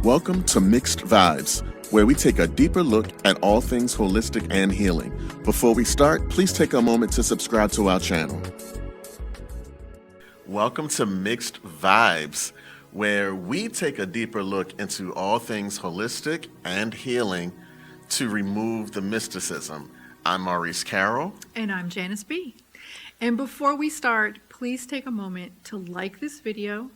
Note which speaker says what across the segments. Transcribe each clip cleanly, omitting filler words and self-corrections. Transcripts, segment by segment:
Speaker 1: Welcome to Mixed Vibes, where we take a deeper look at all things holistic and healing. Before we start, please take a moment to subscribe to our channel. Welcome to Mixed Vibes, where we take a deeper look into all things holistic and healing to remove the mysticism. I'm Maurice Carroll.
Speaker 2: And I'm Janice B. And before we start, please take a moment to like this video,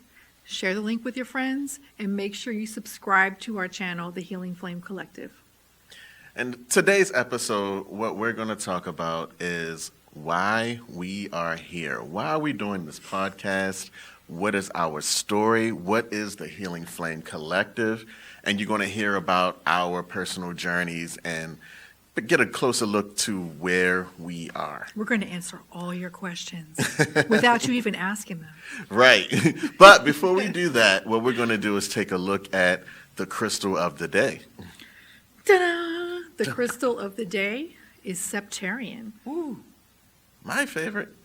Speaker 2: share the link with your friends, and make sure you subscribe to our channel, The Healing Flame Collective.
Speaker 1: And today's episode, what we're going to talk about is why we are here. Why are we doing this podcast? What is our story? What is the Healing Flame Collective? And you're going to hear about our personal journeys and get a closer look to where we are.
Speaker 2: We're going to answer all your questions without you even asking them.
Speaker 1: Right. But before we do that, what we're going to do is take a look at the crystal of the day.
Speaker 2: Ta-da! The crystal of the day is Septarian.
Speaker 1: Ooh, my favorite.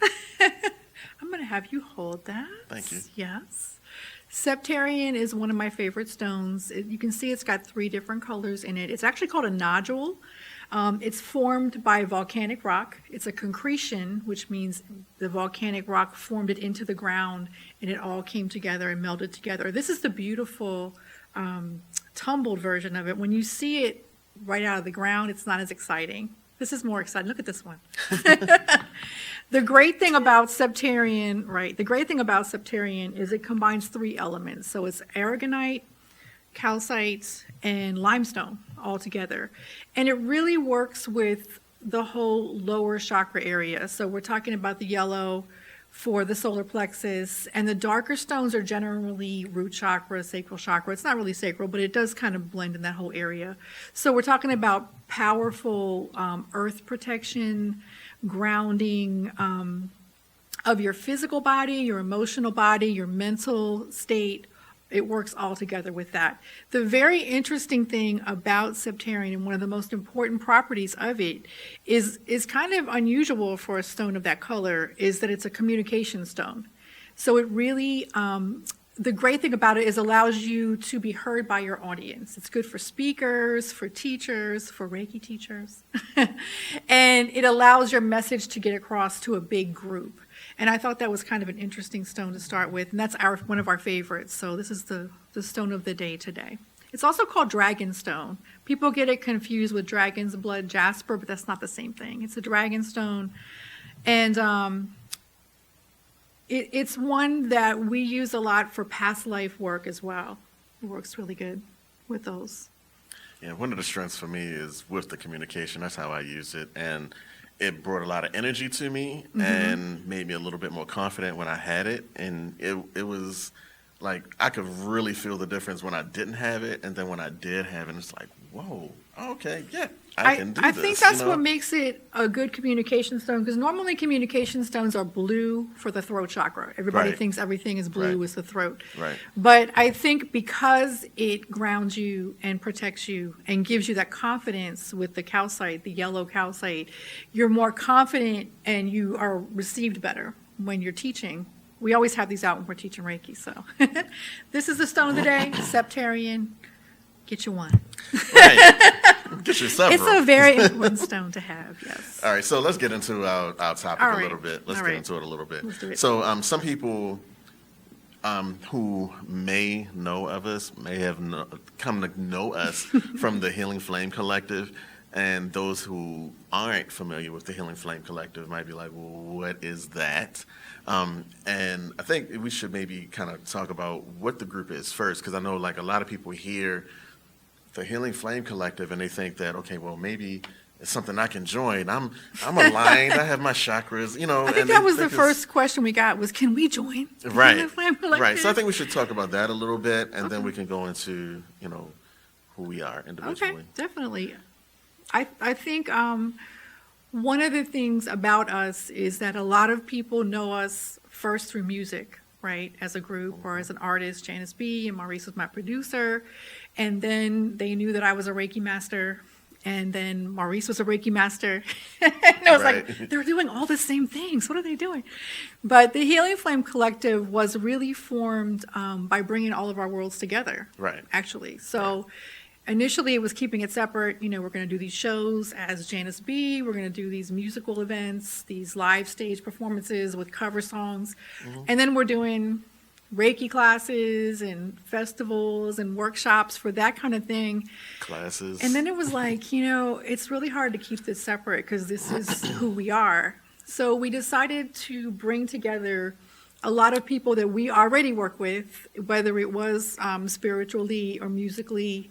Speaker 2: I'm going to have you hold that.
Speaker 1: Thank you.
Speaker 2: Yes. Septarian is one of my favorite stones. You can see it's got 3 different colors in it. It's actually called a nodule. It's formed by volcanic rock. It's a concretion, which means the volcanic rock formed it into the ground and it all came together and melded together. This is the beautiful tumbled version of it. When you see it right out of the ground, it's not as exciting. This is more exciting. Look at this one. The great thing about Septarian, is it combines 3 elements. So it's aragonite, calcite, and limestone all together. And it really works with the whole lower chakra area. So we're talking about the yellow for the solar plexus, and the darker stones are generally root chakra, sacral chakra. It's not really sacral, but it does kind of blend in that whole area. So we're talking about powerful earth protection, grounding of your physical body, your emotional body, your mental state. It works all together with that. The very interesting thing about Septarian, and one of the most important properties of it, is kind of unusual for a stone of that color, is that it's a communication stone. So it really, the great thing about it is allows you to be heard by your audience. It's good for speakers, for teachers, for Reiki teachers. And it allows your message to get across to a big group. And I thought that was kind of an interesting stone to start with, and that's one of our favorites. So this is the stone of the day today. It's also called dragon stone. People get it confused with dragon's blood jasper, but that's not the same thing. It's a dragon stone, and it's one that we use a lot for past life work as well. It works really good with those.
Speaker 1: Yeah, one of the strengths for me is with the communication. That's how I use it, and it brought a lot of energy to me and made me a little bit more confident when I had it. And it was like I could really feel the difference when I didn't have it, and then when I did have it, it's like, whoa, okay, yeah, I can do this.
Speaker 2: I think that's what makes it a good communication stone, because normally communication stones are blue for the throat chakra. Everybody thinks everything is blue with the throat.
Speaker 1: Right.
Speaker 2: But I think because it grounds you and protects you and gives you that confidence with the calcite, the yellow calcite, you're more confident and you are received better when you're teaching. We always have these out when we're teaching Reiki. So this is the stone of the day, Septarian. Get you one.
Speaker 1: Right. Get you several.
Speaker 2: It's a very important stone to have, yes.
Speaker 1: All right, so let's get into our topic a little bit. Let's get into it a little bit.
Speaker 2: Let's do it.
Speaker 1: So some people who may know of us, may have come to know us from the Healing Flame Collective, and those who aren't familiar with the Healing Flame Collective might be like, well, what is that? And I think we should maybe kind of talk about what the group is first, because I know like a lot of people hear the Healing Flame Collective and they think that, okay, well, maybe it's something I can join. I'm aligned. I have my chakras,
Speaker 2: I think that was the first question we got was, can we join the Healing Flame Collective?
Speaker 1: Right. So I think we should talk about that a little bit, and then we can go into, who we are individually.
Speaker 2: Okay, definitely. I think one of the things about us is that a lot of people know us first through music, right, as a group or as an artist. Janice B and Maurice was my producer, and then they knew that I was a Reiki master, And then Maurice was a Reiki master. And I was
Speaker 1: Right.
Speaker 2: like, they're doing all the same things. What are they doing? But the Healing Flame Collective was really formed by bringing all of our worlds together.
Speaker 1: Right.
Speaker 2: Actually. So initially it was keeping it separate. You know, we're going to do these shows as Janice B. We're going to do these musical events, these live stage performances with cover songs. And then we're doing Reiki classes and festivals and workshops for that kind of thing.
Speaker 1: Classes.
Speaker 2: And then it was like, you know, it's really hard to keep this separate because this is who we are. So we decided to bring together a lot of people that we already work with, whether it was spiritually or musically,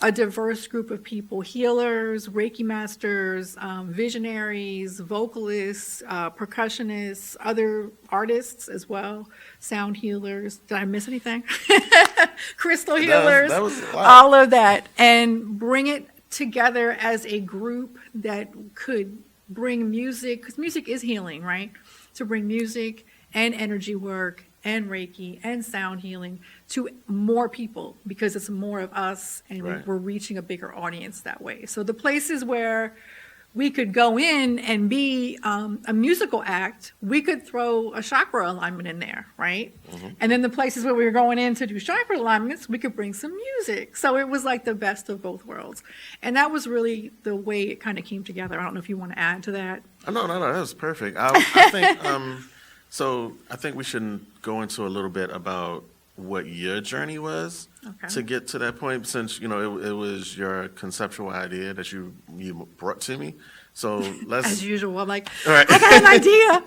Speaker 2: a diverse group of people, healers, Reiki masters, visionaries, vocalists, percussionists, other artists as well, sound healers. Did I miss anything? Crystal healers,
Speaker 1: That was a lot.
Speaker 2: all of that, and bring it together as a group that could bring music, because music is healing, right? To bring music and energy work and Reiki and sound healing to more people, because it's more of us and
Speaker 1: Right.
Speaker 2: we're reaching a bigger audience that way. So the places where we could go in and be a musical act, we could throw a chakra alignment in there, right? And then the places where we were going in to do chakra alignments, we could bring some music. So it was like the best of both worlds. And that was really the way it kind of came together. I don't know if you want to add to that.
Speaker 1: No, that was perfect. I think so. I think we should go into a little bit about what your journey was
Speaker 2: Okay.
Speaker 1: to get to that point, since it was your conceptual idea that you brought to me. So let's
Speaker 2: As usual, I'm like,
Speaker 1: all right.
Speaker 2: I got an idea.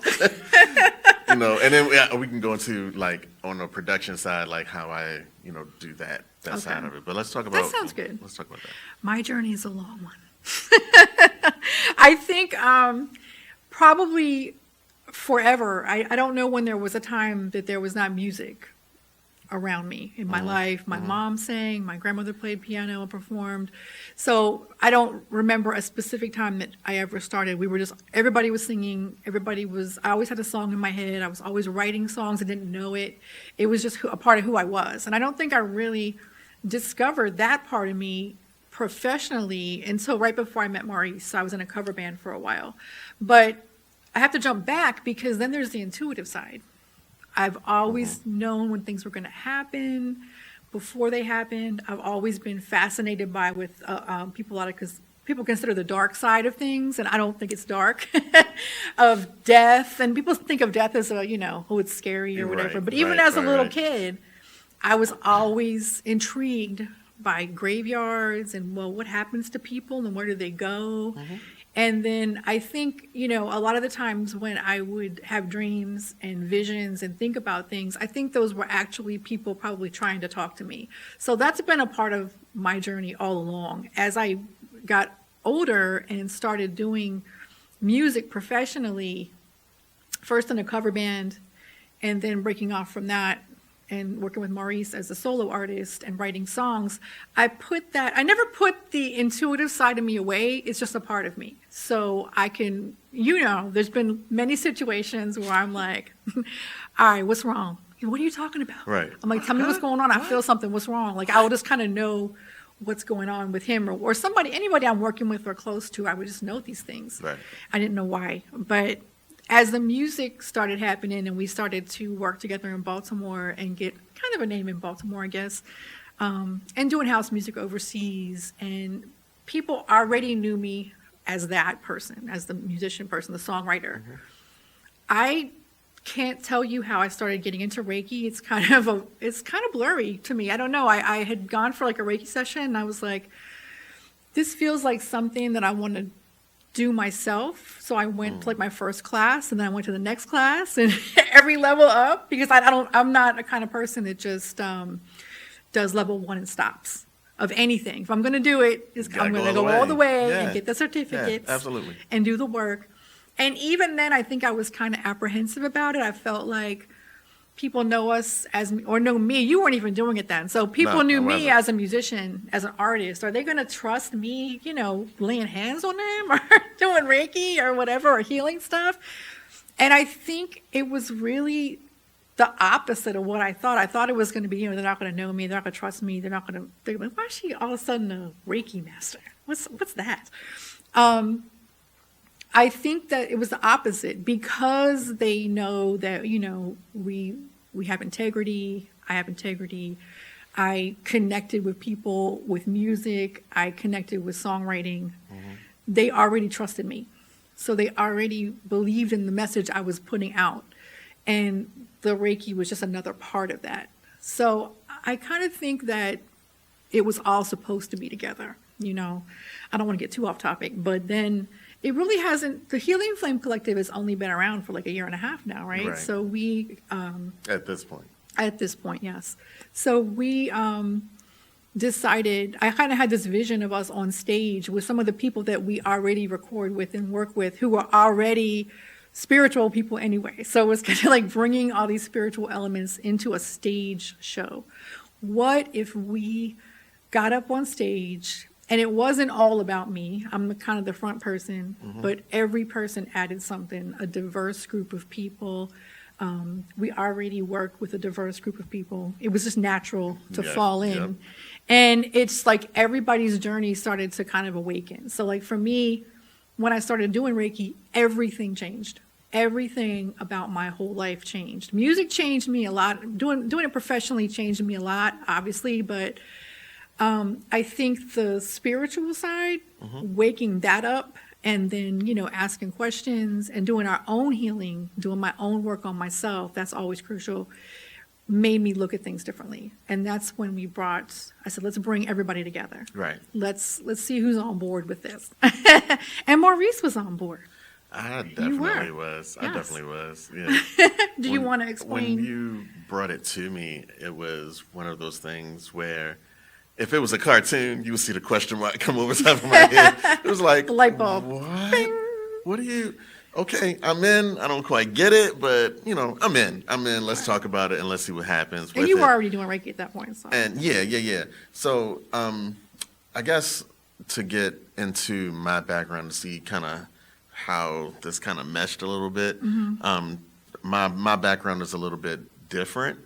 Speaker 1: And then we can go into like on the production side, like how I do that side
Speaker 2: Okay.
Speaker 1: of it. But let's talk about
Speaker 2: sounds good.
Speaker 1: Let's talk about that.
Speaker 2: My journey is a long one. I think probably forever. I don't know when there was a time that there was not music around me in my life. My mom sang, my grandmother played piano and performed. So I don't remember a specific time that I ever started. We were just, everybody was singing. I always had a song in my head. I was always writing songs. I didn't know it. It was just a part of who I was. And I don't think I really discovered that part of me professionally until right before I met Maurice. I was in a cover band for a while. But I have to jump back because then there's the intuitive side. I've always known when things were going to happen before they happened. I've always been fascinated by with people because people consider the dark side of things, and I don't think it's dark, of death. And people think of death as it's scary or whatever.
Speaker 1: Right,
Speaker 2: But even
Speaker 1: right,
Speaker 2: as a
Speaker 1: right,
Speaker 2: little
Speaker 1: right.
Speaker 2: kid, I was always intrigued by graveyards and, well, what happens to people and where do they go? And then I think, a lot of the times when I would have dreams and visions and think about things, I think those were actually people probably trying to talk to me. So that's been a part of my journey all along. As I got older and started doing music professionally, first in a cover band and then breaking off from that and working with Maurice as a solo artist and writing songs, I never put the intuitive side of me away. It's just a part of me. So I can, there's been many situations where I'm like, all right, what's wrong? What are you talking about?
Speaker 1: Right.
Speaker 2: I'm like, tell me what's going on. I feel something. What's wrong? Like, I'll just kind of know what's going on with him or anybody I'm working with or close to. I would just know these things.
Speaker 1: Right.
Speaker 2: I didn't know why. But as the music started happening and we started to work together in Baltimore and get kind of a name in Baltimore, I guess, and doing house music overseas, and people already knew me as that person, as the musician person, the songwriter. I can't tell you how I started getting into Reiki. It's kind of blurry to me. I don't know. I had gone for like a Reiki session and I was like, this feels like something that I want to do myself. So I went to like my first class and then I went to the next class and every level up, because I'm not a kind of person that just does level 1 and stops of anything. If I'm going to do it, I'm going to go all the way
Speaker 1: Yeah.
Speaker 2: and get the certificates,
Speaker 1: Yeah, absolutely.
Speaker 2: and do the work. And even then, I think I was kind of apprehensive about it. I felt like people know us or know me. You weren't even doing it then. So people
Speaker 1: No,
Speaker 2: knew
Speaker 1: I
Speaker 2: me
Speaker 1: wasn't.
Speaker 2: as a musician, as an artist. Are they going to trust me, laying hands on them or doing Reiki or whatever, or healing stuff? And I think it was really the opposite of what I thought. I thought it was going to be, they're not going to know me, they're not going to trust me, they're like, why is she all of a sudden a Reiki master? What's that? I think that it was the opposite, because they know that, we have integrity, I have integrity. I connected with people with music, I connected with songwriting. They already trusted me. So they already believed in the message I was putting out. And the Reiki was just another part of that. So I kind of think that it was all supposed to be together. I don't want to get too off topic, but then it really hasn't. The Healing Flame Collective has only been around for like 1.5 years now, right?
Speaker 1: Right.
Speaker 2: So we
Speaker 1: At this point.
Speaker 2: at this point, yes. So we decided, I kind of had this vision of us on stage with some of the people that we already record with and work with, who are already spiritual people anyway. So it was kind of like bringing all these spiritual elements into a stage show. What if we got up on stage, and it wasn't all about me, I'm kind of the front person, but every person added something, a diverse group of people. We already worked with a diverse group of people. It was just natural to fall in.
Speaker 1: Yep.
Speaker 2: And it's like everybody's journey started to kind of awaken. So like for me, when I started doing Reiki, everything changed. Everything about my whole life changed. Music changed me a lot. Doing it professionally changed me a lot, obviously, but I think the spiritual side, waking that up, and then, asking questions and doing our own healing, doing my own work on myself, that's always crucial, made me look at things differently. And that's when I said, let's bring everybody together.
Speaker 1: Right.
Speaker 2: Let's see who's on board with this. And Maurice was on board.
Speaker 1: I definitely was. I
Speaker 2: Yes.
Speaker 1: definitely was. Yeah.
Speaker 2: Do you want to explain?
Speaker 1: When you brought it to me, it was one of those things where if it was a cartoon, you would see the question mark come over top of my head. It was like,
Speaker 2: The light bulb.
Speaker 1: What?
Speaker 2: Bing.
Speaker 1: What are you? Okay, I'm in. I don't quite get it, but I'm in. Let's talk about it and let's see what happens.
Speaker 2: And
Speaker 1: with
Speaker 2: you
Speaker 1: it.
Speaker 2: were already doing Reiki at that point. So.
Speaker 1: And yeah. So I guess to get into my background to see kind of how this kind of meshed a little bit, my background is a little bit different.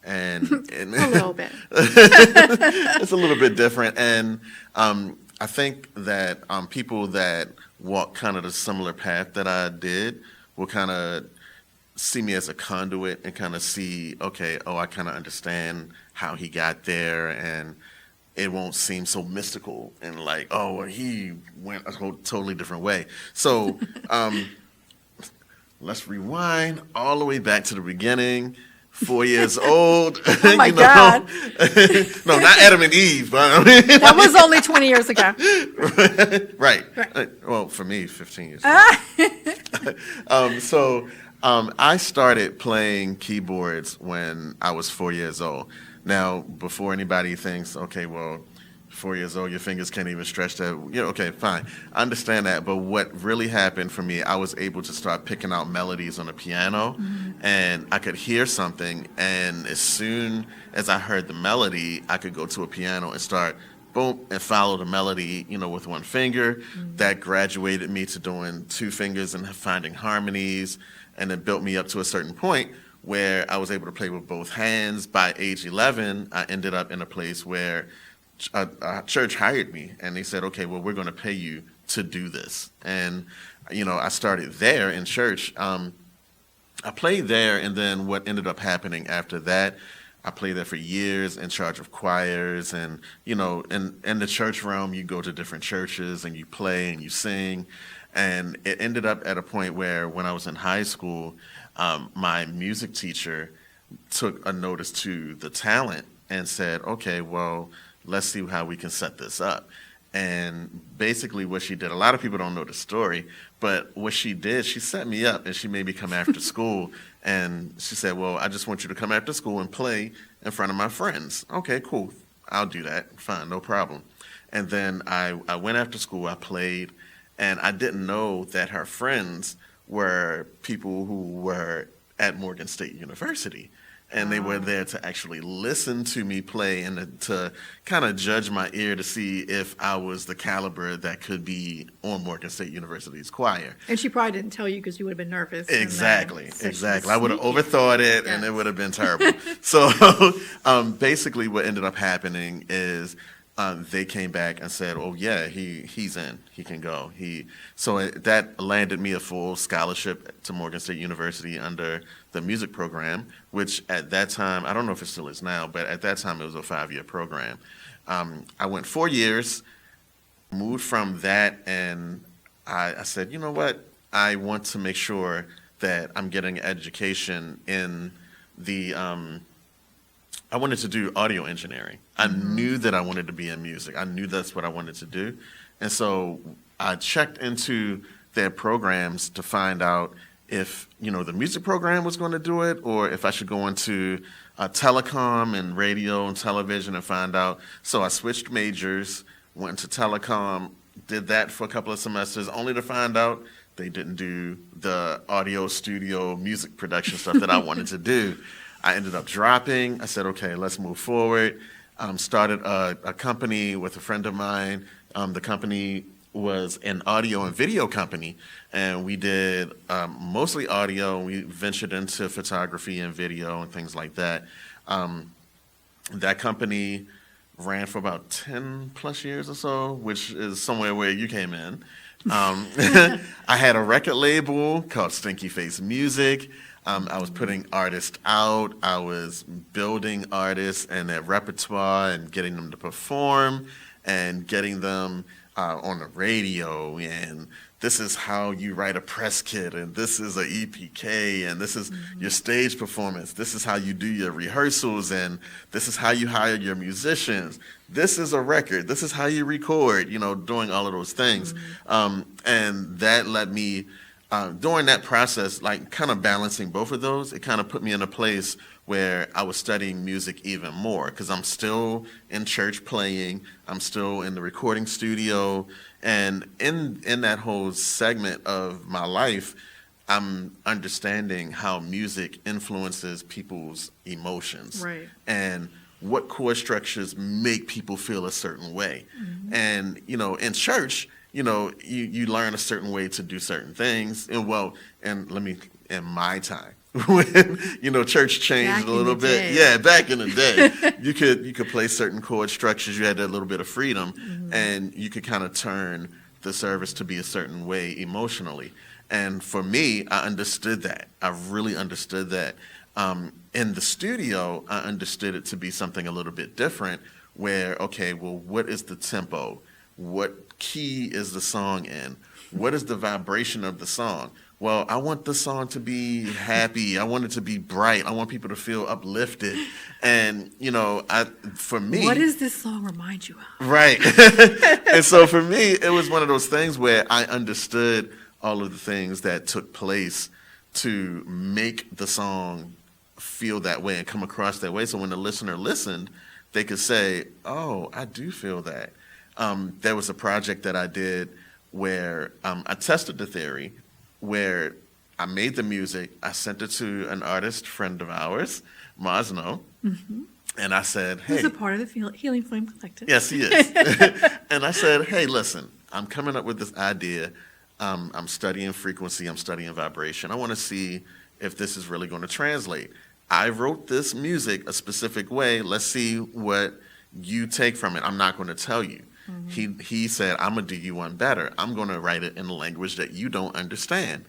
Speaker 1: And
Speaker 2: A little bit.
Speaker 1: it's a little bit different. And I think that people that walk kind of the similar path that I did will kind of see me as a conduit and kind of see, okay, I kind of understand how he got there, and it won't seem so mystical and like, he went a totally different way. So let's rewind all the way back to the beginning. 4 years old.
Speaker 2: Oh my God.
Speaker 1: No, not Adam and Eve, but
Speaker 2: That was only 20 years ago.
Speaker 1: right. Well, for me, 15 years ago. So I started playing keyboards when I was 4 years old. Now, before anybody thinks, okay, well, 4 years old, your fingers can't even stretch that. Okay, fine. I understand that. But what really happened for me, I was able to start picking out melodies on the piano, and I could hear something. And as soon as I heard the melody, I could go to a piano and start, boom, and follow the melody, with one finger. That graduated me to doing 2 fingers and finding harmonies, and it built me up to a certain point where I was able to play with both hands. By age 11, I ended up in a place where a church hired me, and they said, okay, well, we're going to pay you to do this. And, I started there in church. I played there, and then what ended up happening after that, I played there for years in charge of choirs. And, in the church realm, you go to different churches and you play and you sing. And it ended up at a point where when I was in high school, my music teacher took a notice to the talent and said, okay, well, let's see how we can set this up. And basically what she did, a lot of people don't know the story, but what she did, she set me up and she made me come after school. And she said, well, I just want you to come after school and play in front of my friends. Okay, cool. I'll do that. Fine, no problem. And then I went after school, I played, and I didn't know that her friends were people who were at Morgan State University. and they were there to actually listen to me play and to kind of judge my ear to see if I was the caliber that could be on Morgan State University's choir.
Speaker 2: And she probably didn't tell you because you would have been nervous.
Speaker 1: Exactly,
Speaker 2: So she was
Speaker 1: exactly. I would have
Speaker 2: sneaky.
Speaker 1: overthought it, and it
Speaker 2: Yes.
Speaker 1: would have been terrible. So, basically, what ended up happening is they came back and said, "Oh yeah, he's in. He can go." That landed me a full scholarship to Morgan State University under the music program, which at that time, I don't know if it still is now, but at that time it was a 5-year program. I went 4 years, moved from that, and I said, you know what? I want to make sure that I'm getting education in the I wanted to do audio engineering. I knew that I wanted to be in music. I knew that's what I wanted to do. And so I checked into their programs to find out if, the music program was going to do it, or if I should go into telecom and radio and television and find out. So I switched majors, went to telecom, did that for a couple of semesters, only to find out they didn't do the audio studio music production stuff that I wanted to do. I ended up dropping. I said, okay, let's move forward. Started a company with a friend of mine. The company was an audio and video company, and we did mostly audio. We ventured into photography and video and things like that. That company ran for about 10 plus years or so, which is somewhere where you came in. I had a record label called Stinky Face Music. I was putting artists out. I was building artists and their repertoire and getting them to perform and getting them on the radio. And this is how you write a press kit, and this is a EPK, and this is your stage performance. This is how you do your rehearsals, and this is how you hire your musicians. This is a record. This is how you record, doing all of those things. And that led me, during that process, like kind of balancing both of those, it kind of put me in a place where I was studying music even more, because I'm still in church playing, I'm still in the recording studio, and in that whole segment of my life, I'm understanding how music influences people's emotions.
Speaker 2: Right.
Speaker 1: And what chord structures make people feel a certain way. And, in church, you learn a certain way to do certain things. And in my time, when, church changed
Speaker 2: Back
Speaker 1: a
Speaker 2: in
Speaker 1: little
Speaker 2: the
Speaker 1: bit.
Speaker 2: day.
Speaker 1: Yeah, back in the day, you could play certain chord structures. You had that little bit of freedom, and you could kind of turn the service to be a certain way emotionally. And for me, I understood that. I really understood that. In the studio, I understood it to be something a little bit different, where, okay, well, what is the tempo? What key is the song in? What is the vibration of the song? Well, I want the song to be happy. I want it to be bright. I want people to feel uplifted. And, for me...
Speaker 2: What does this song remind you of?
Speaker 1: Right. And so for me, it was one of those things where I understood all of the things that took place to make the song feel that way and come across that way. So when the listener listened, they could say, oh, I do feel that. There was a project that I did where I tested the theory, where I made the music, I sent it to an artist friend of ours, Masno, and I said, hey.
Speaker 2: He's a part of the Healing Flame Collective.
Speaker 1: Yes, he is. And I said, hey, listen, I'm coming up with this idea. I'm studying frequency, I'm studying vibration. I want to see if this is really going to translate. I wrote this music a specific way. Let's see what you take from it. I'm not going to tell you. He said, I'm going to do you one better. I'm going to write it in a language that you don't understand.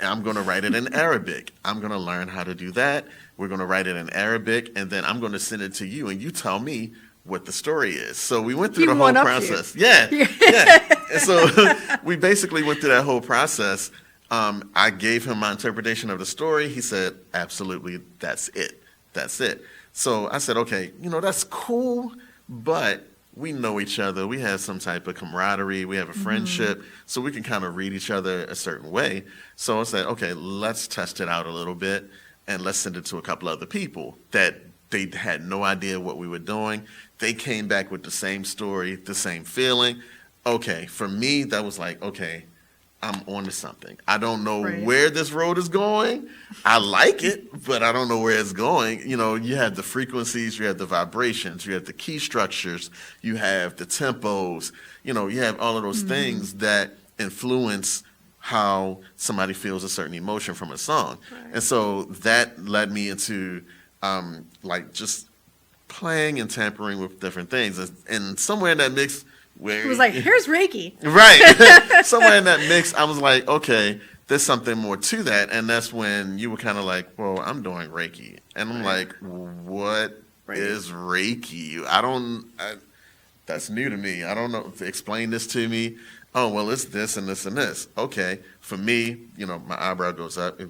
Speaker 1: I'm going to write it in Arabic. I'm going to learn how to do that. We're going to write it in Arabic, and then I'm going to send it to you, and you tell me what the story is. So we went through
Speaker 2: He
Speaker 1: the whole
Speaker 2: one-upped
Speaker 1: process.
Speaker 2: you.
Speaker 1: Yeah. And so we basically went through that whole process. I gave him my interpretation of the story. He said, absolutely, that's it. That's it. So I said, okay, that's cool, but we know each other. We have some type of camaraderie. We have a friendship, so we can kind of read each other a certain way. So I said, okay, let's test it out a little bit, and let's send it to a couple other people that they had no idea what we were doing. They came back with the same story, the same feeling. Okay, for me, that was like, okay, I'm onto something. I don't know
Speaker 2: Right.
Speaker 1: where this road is going. I like it, but I don't know where it's going. You know, you have the frequencies, you have the vibrations, you have the key structures, you have the tempos, you know, you have all of those things that influence how somebody feels a certain emotion from a song.
Speaker 2: Right.
Speaker 1: And so that led me into like just playing and tampering with different things. And somewhere in that mix, where
Speaker 2: It was like, here's Reiki.
Speaker 1: right, somewhere in that mix, I was like, okay, there's something more to that. And that's when you were kind of like, well, I'm doing Reiki, and I'm like, what
Speaker 2: Right.
Speaker 1: is Reiki? That's new to me. I don't know. Explain this to me. Oh, well, it's this and this and this. Okay, for me, you know, my eyebrow goes up.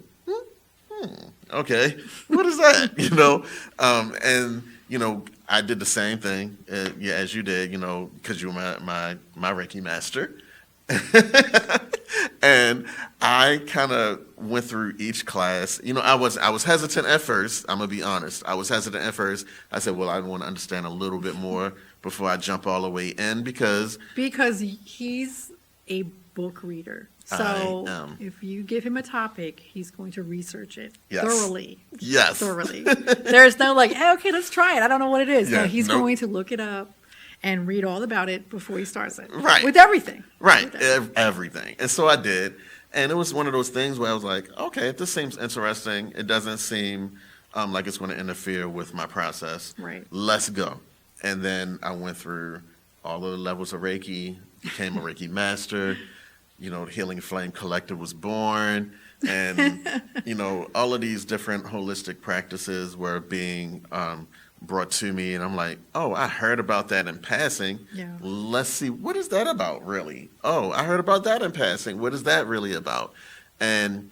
Speaker 1: Okay, what is that? You know, and you know, I did the same thing, yeah, as you did. You know, because you were my Reiki master, and I kind of went through each class. You know, I was hesitant at first. I'm gonna be honest. I was hesitant at first. I said, well, I want to understand a little bit more before I jump all the way in because
Speaker 2: he's a book reader. So
Speaker 1: I am.
Speaker 2: if you give him a topic, he's going to research it
Speaker 1: Yes.
Speaker 2: thoroughly.
Speaker 1: Yes.
Speaker 2: Thoroughly. There's no like, hey, okay, let's try it. I don't know what it is.
Speaker 1: Yeah,
Speaker 2: No, he's
Speaker 1: nope.
Speaker 2: going to look it up and read all about it before he starts it.
Speaker 1: Right.
Speaker 2: With everything.
Speaker 1: Right,
Speaker 2: With everything.
Speaker 1: everything. And so I did. And it was one of those things where I was like, okay, this seems interesting. It doesn't seem like it's going to interfere with my process.
Speaker 2: Right.
Speaker 1: Let's go. And then I went through all of the levels of Reiki, became a Reiki master. You know, the Healing Flame Collective was born. And, you know, all of these different holistic practices were being brought to me. And I'm like, oh, I heard about that in passing.
Speaker 2: Yeah.
Speaker 1: Let's see, what is that about, really? Oh, I heard about that in passing. What is that really about? And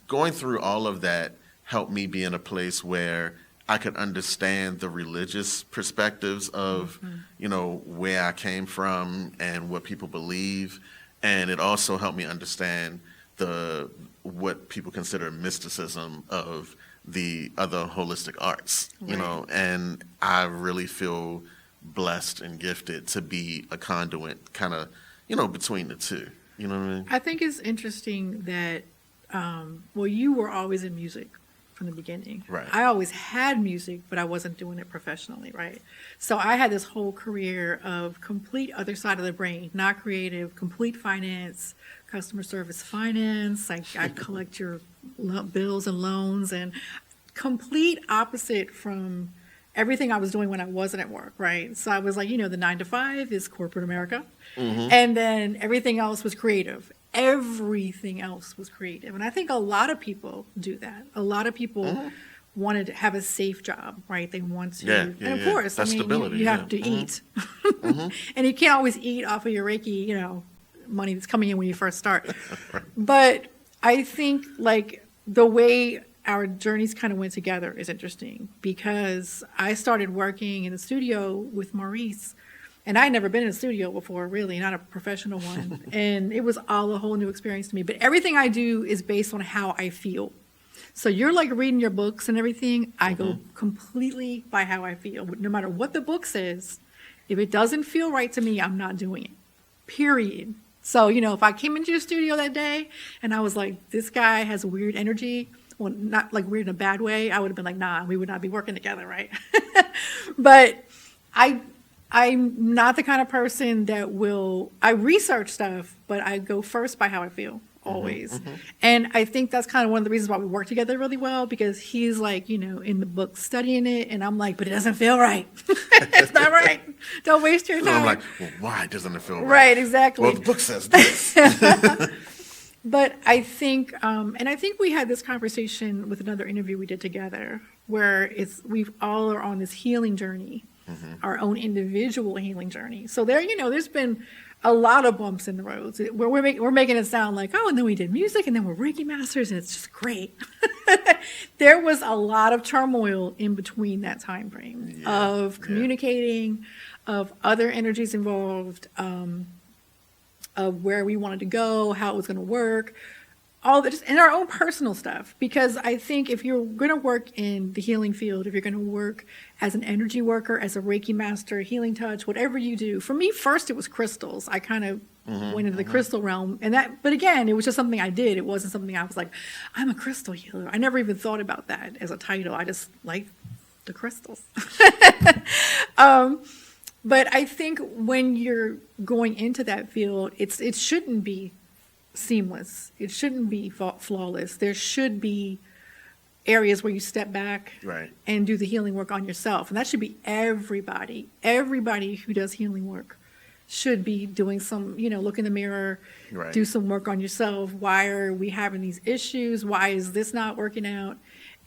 Speaker 1: going through all of that helped me be in a place where I could understand the religious perspectives of, you know, where I came from and what people believe. And it also helped me understand what people consider mysticism of the other holistic arts, you know, and I really feel blessed and gifted to be a conduit kind of, you know, between the two. You know what I mean?
Speaker 2: I think it's interesting that, well, you were always in music from the beginning.
Speaker 1: Right.
Speaker 2: I always had music, but I wasn't doing it professionally, right? So I had this whole career of complete other side of the brain, not creative, complete finance, customer service finance. I collect your bills and loans, and complete opposite from everything I was doing when I wasn't at work, right? So I was like, you know, the 9 to 5 is corporate America. And then everything else was creative. Everything else was creative. And I think a lot of people do that. A lot of people wanted to have a safe job, right? They want to.
Speaker 1: Yeah,
Speaker 2: and of
Speaker 1: yeah.
Speaker 2: course,
Speaker 1: That's
Speaker 2: I mean,
Speaker 1: stability,
Speaker 2: you have
Speaker 1: yeah.
Speaker 2: to eat. And you can't always eat off of your Reiki, you know, money that's coming in when you first start. But I think like the way our journeys kind of went together is interesting because I started working in the studio with Maurice, and I'd never been in a studio before, really, not a professional one. And it was all a whole new experience to me. But everything I do is based on how I feel. So you're like reading your books and everything. I go completely by how I feel. No matter what the book says, if it doesn't feel right to me, I'm not doing it. Period. So, you know, if I came into your studio that day and I was like, this guy has weird energy, well, not like weird in a bad way, I would have been like, nah, we would not be working together, right? But I'm not the kind of person that I research stuff, but I go first by how I feel, always. And I think that's kind of one of the reasons why we work together really well, because he's like, you know, in the book studying it, and I'm like, but it doesn't feel right. It's not right. Don't waste your
Speaker 1: So
Speaker 2: time.
Speaker 1: I'm like, well, why doesn't it feel right?
Speaker 2: Right, exactly.
Speaker 1: Well, the book says this.
Speaker 2: But I think, and I think we had this conversation with another interview we did together, where we've all are on this healing journey, our own individual healing journey. So there, you know, there's been a lot of bumps in the roads. We're making it sound like, oh, and then we did music, and then we're Reiki masters, and it's just great. There was a lot of turmoil in between that time frame of communicating, of other energies involved, of where we wanted to go, how it was going to work, all that, just in our own personal stuff. Because I think if you're going to work in the healing field, if you're going to work as an energy worker, as a Reiki master, healing touch, whatever you do, for me, first it was crystals. I kind of went into the crystal realm. And that, but again, it was just something I did. It wasn't something I was like, I'm a crystal healer. I never even thought about that as a title. I just like the crystals. But I think when you're going into that field, it shouldn't be seamless. It shouldn't be flawless. There should be areas where you step back
Speaker 1: Right.
Speaker 2: and do the healing work on yourself. And that should be everybody. Everybody who does healing work should be doing some, look in the mirror,
Speaker 1: Right.
Speaker 2: do some work on yourself. Why are we having these issues? Why is this not working out?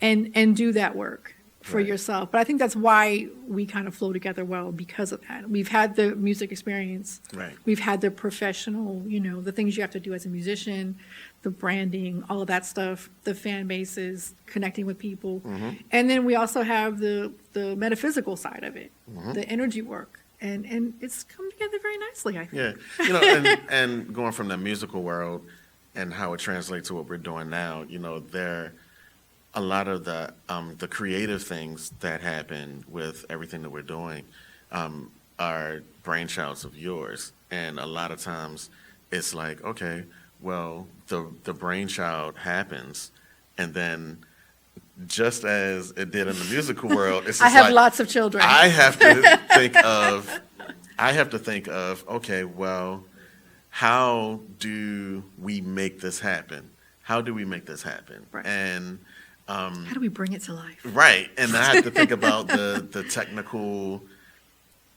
Speaker 2: And do that work for
Speaker 1: Right.
Speaker 2: yourself. But I think that's why we kind of flow together well, because of that. We've had the music experience.
Speaker 1: Right.
Speaker 2: We've had the professional, the things you have to do as a musician, the branding, all of that stuff, the fan bases, connecting with people. And then we also have the metaphysical side of it, the energy work. And it's come together very nicely, I think.
Speaker 1: Yeah. And going from the musical world and how it translates to what we're doing now, there a lot of the creative things that happen with everything that we're doing are brainchilds of yours. And a lot of times it's like, okay, well, the brainchild happens, and then just as it did in the musical world, it's just
Speaker 2: I have
Speaker 1: like,
Speaker 2: lots of children.
Speaker 1: I have to think of, okay, well, how do we make this happen? How do we make this happen?
Speaker 2: Right.
Speaker 1: And
Speaker 2: How do we bring it to life?
Speaker 1: right, and I have to think about the technical.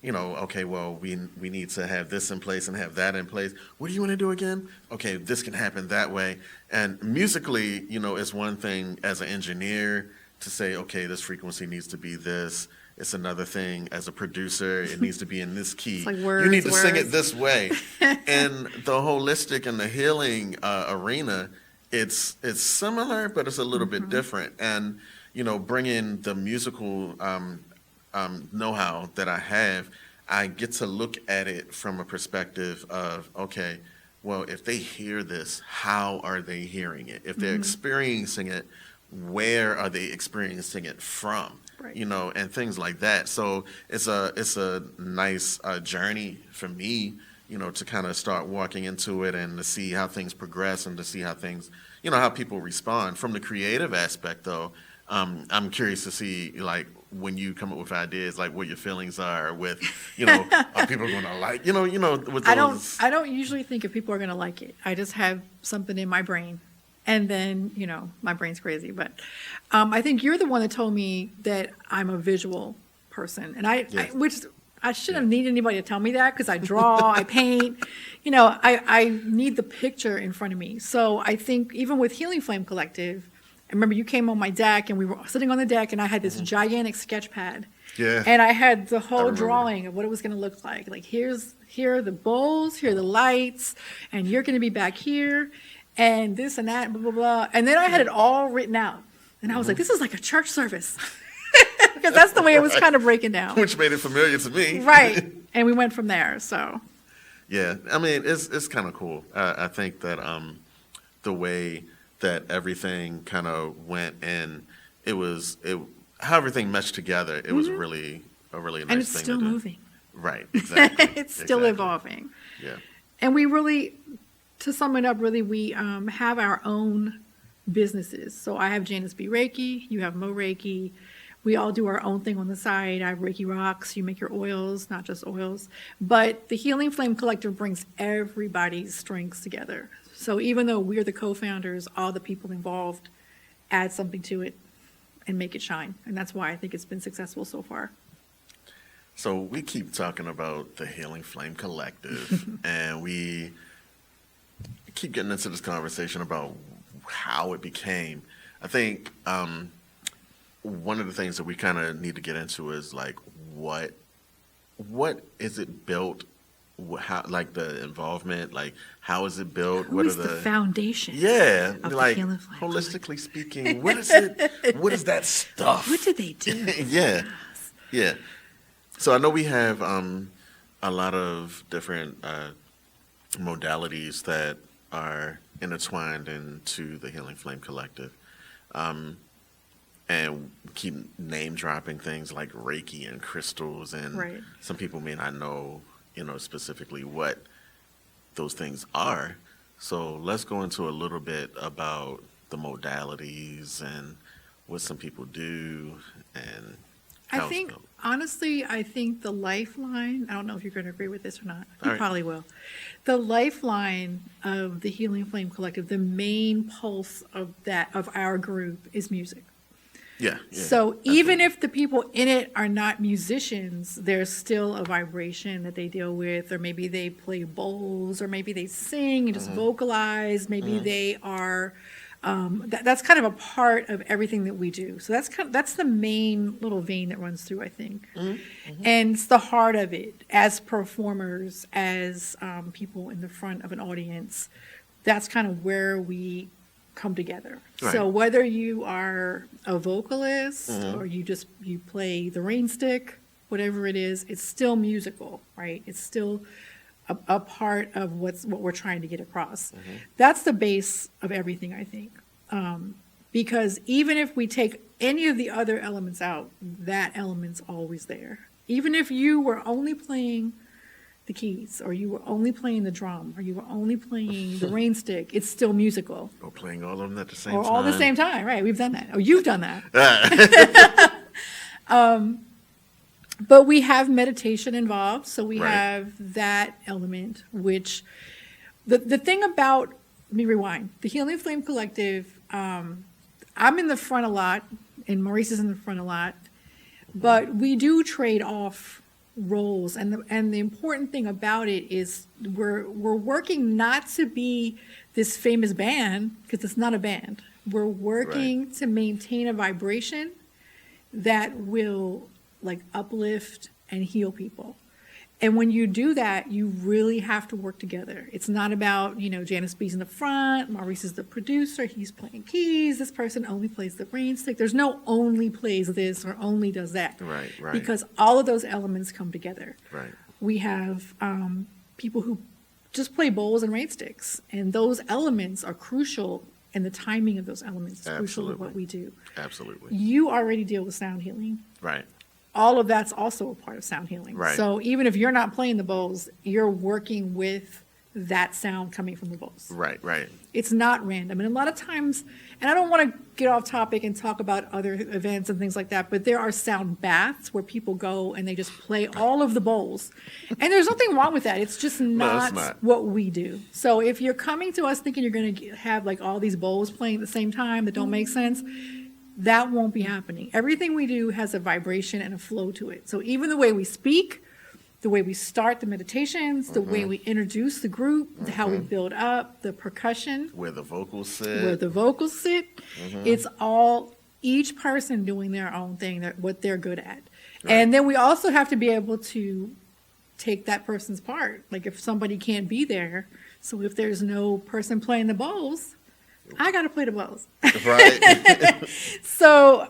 Speaker 1: Okay, well, we need to have this in place and have that in place. What do you want to do again? Okay, this can happen that way. And musically, it's one thing as an engineer to say, okay, this frequency needs to be this. It's another thing as a producer, it needs to be in this key.
Speaker 2: It's like
Speaker 1: you need to
Speaker 2: words.
Speaker 1: sing it this way. In the holistic and the healing arena, it's similar, but it's a little bit different. And bringing the musical know-how that I have, I get to look at it from a perspective of, okay, well, if they hear this, how are they hearing it? If they're experiencing it, where are they experiencing it from?
Speaker 2: Right.
Speaker 1: And things like that. So it's a nice journey for me, to kind of start walking into it and to see how things progress and to see how things, how people respond. From the creative aspect, though, I'm curious to see, like, when you come up with ideas, like what your feelings are with, are people going to like, with those.
Speaker 2: I don't usually think if people are going to like it. I just have something in my brain, and then my brain's crazy. But I think you're the one that told me that I'm a visual person, and
Speaker 1: Yes.
Speaker 2: which I shouldn't have needed anybody to tell me that, because I draw, I paint, I need the picture in front of me. So I think even with Healing Flame Collective, I remember you came on my deck, and we were sitting on the deck, and I had this gigantic sketch pad.
Speaker 1: Yeah.
Speaker 2: And I had the whole
Speaker 1: remember.
Speaker 2: drawing of what it was going to look like. Like, here are the bowls, here are the lights, and you're going to be back here, and this and that, blah, blah, blah. And then I had it all written out. And I was like, this is like a church service. Because that's the way it was kind of breaking down.
Speaker 1: Which made it familiar to me.
Speaker 2: Right. And we went from there, so.
Speaker 1: Yeah, I mean, it's kind of cool. I think that the way that everything kind of went, and how everything meshed together, it was really a really nice thing to do.
Speaker 2: And it's still moving.
Speaker 1: Right, exactly.
Speaker 2: It's still
Speaker 1: Exactly.
Speaker 2: evolving.
Speaker 1: Yeah,
Speaker 2: And we really, to sum it up, really, we have our own businesses. So I have Janice B Reiki, you have Mo.Reiki. We all do our own thing on the side. I have Reiki Rocks. You make your oils, not just oils. But the Healing Flame Collective brings everybody's strengths together. So even though we're the co-founders, all the people involved add something to it and make it shine. And that's why I think it's been successful so far.
Speaker 1: so we keep talking about the Healing Flame Collective, and we keep getting into this conversation about how it became. I think one of the things that we kind of need to get into is like what is it built? How, like the involvement, like how is it built?
Speaker 2: Who is the foundation?
Speaker 1: Yeah,
Speaker 2: of the
Speaker 1: like
Speaker 2: Healing Flame
Speaker 1: holistically speaking, what is it? What is that stuff?
Speaker 2: What did they do?
Speaker 1: Yeah, yeah. So I know we have a lot of different modalities that are intertwined into the Healing Flame Collective. And keep name dropping things like Reiki and crystals, and
Speaker 2: Right.
Speaker 1: some people may not know, specifically what those things are. So let's go into a little bit about the modalities and what some people do and
Speaker 2: I
Speaker 1: how it's
Speaker 2: think,
Speaker 1: built.
Speaker 2: honestly, I think the lifeline, I don't know if you're going to agree with this or not. You
Speaker 1: All right.
Speaker 2: probably will. The lifeline of the Healing Flame Collective, the main pulse of our group is music.
Speaker 1: Yeah.
Speaker 2: So even if the people in it are not musicians, there's still a vibration that they deal with, or maybe they play bowls, or maybe they sing and just vocalize. Maybe they are. That's kind of a part of everything that we do. So that's the main little vein that runs through, I think, and it's the heart of it. As performers, as people in the front of an audience, that's kind of where we come together.
Speaker 1: Right.
Speaker 2: So whether you are a vocalist or you play the rain stick, whatever it is, it's still musical, right? It's still a part of what we're trying to get across. That's the base of everything, I think. Because even if we take any of the other elements out, that element's always there. Even if you were only playing the keys, or you were only playing the drum, or you were only playing the rain stick, it's still musical.
Speaker 1: Or playing all of them at the same
Speaker 2: Or
Speaker 1: time.
Speaker 2: all the same time, right? We've done that. Or you've done that. But we have meditation involved, so we
Speaker 1: Right.
Speaker 2: have that element, which the thing about, let me rewind, the Healing Flame Collective, I'm in the front a lot, and Maurice is in the front a lot, but we do trade off roles, and the important thing about it is we're working not to be this famous band, because it's not a band. We're working to maintain a vibration that will like uplift and heal people. And when you do that, you really have to work together. It's not about, Janice B's in the front, Maurice is the producer, he's playing keys, this person only plays the rain stick. There's no only plays this or only does that.
Speaker 1: Right.
Speaker 2: Because all of those elements come together.
Speaker 1: Right.
Speaker 2: We have people who just play bowls and rain sticks, and those elements are crucial, and the timing of those elements is crucial to what we do.
Speaker 1: Absolutely.
Speaker 2: You already deal with sound healing.
Speaker 1: Right.
Speaker 2: All of that's also a part of sound healing.
Speaker 1: Right.
Speaker 2: So even if you're not playing the bowls, you're working with that sound coming from the bowls.
Speaker 1: Right.
Speaker 2: It's not random. And a lot of times, and I don't want to get off topic and talk about other events and things like that, but there are sound baths where people go and they just play all of the bowls. And there's nothing wrong with that. It's just not,
Speaker 1: not.
Speaker 2: what we do. So if you're coming to us thinking you're going to have like all these bowls playing at the same time that don't make sense, that won't be happening. Everything we do has a vibration and a flow to it. So even the way we speak, the way we start the meditations, the way we introduce the group, how we build up, the percussion,
Speaker 1: Where the vocals
Speaker 2: where
Speaker 1: sit.
Speaker 2: the vocals sit, it's all each person doing their own thing, what they're good at. And then we also have to be able to take that person's part. Like if somebody can't be there, so if there's no person playing the bowls, I got to play the bowls.
Speaker 1: Right.
Speaker 2: So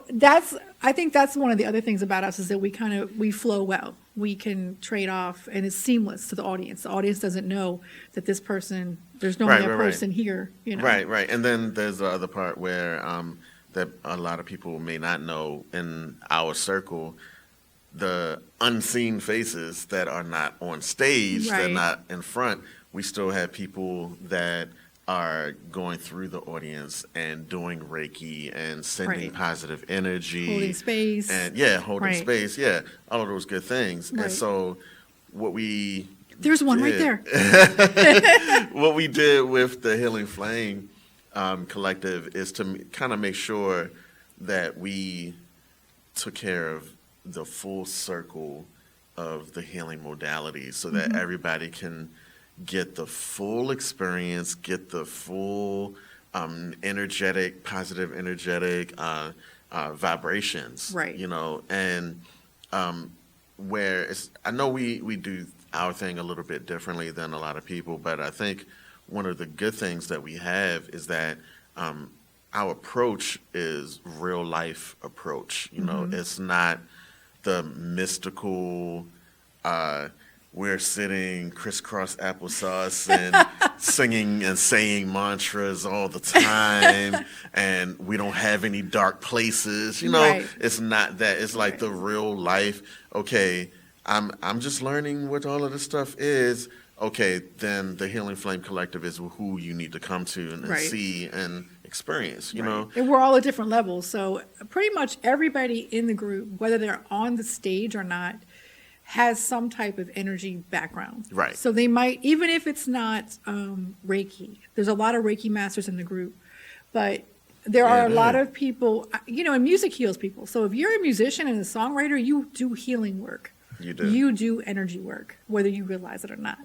Speaker 2: I think that's one of the other things about us is that we flow well. We can trade off, and it's seamless to the audience. The audience doesn't know that there's normally a person here,
Speaker 1: Right. And then there's the other part where that a lot of people may not know in our circle, the unseen faces that are not on stage,
Speaker 2: Right.
Speaker 1: they're not in front. We still have people that are going through the audience and doing Reiki and sending
Speaker 2: Right.
Speaker 1: positive energy.
Speaker 2: Holding space.
Speaker 1: And holding
Speaker 2: Right.
Speaker 1: space. Yeah, all of those good things.
Speaker 2: Right.
Speaker 1: And so what we
Speaker 2: There's one right
Speaker 1: did-
Speaker 2: there.
Speaker 1: what we did with the Healing Flame Collective is to kind of make sure that we took care of the full circle of the healing modalities so that everybody can get the full experience, get the full energetic, positive energetic vibrations.
Speaker 2: Right.
Speaker 1: And where I know we do our thing a little bit differently than a lot of people, but I think one of the good things that we have is that our approach is real life approach. It's not the mystical, we're sitting crisscross applesauce and singing and saying mantras all the time, and we don't have any dark places.
Speaker 2: Right.
Speaker 1: It's not that. It's like the real life. Okay, I'm just learning what all of this stuff is. okay, then the Healing Flame Collective is who you need to come to and
Speaker 2: Right.
Speaker 1: see and experience, you
Speaker 2: Right.
Speaker 1: know?
Speaker 2: And we're all at different levels. So pretty much everybody in the group, whether they're on the stage or not, has some type of energy background.
Speaker 1: Right.
Speaker 2: So they might, even if it's not Reiki, there's a lot of Reiki masters in the group, but there are a lot of people, and music heals people. So if you're a musician and a songwriter, you do healing work.
Speaker 1: You do.
Speaker 2: You do energy work, whether you realize it or not.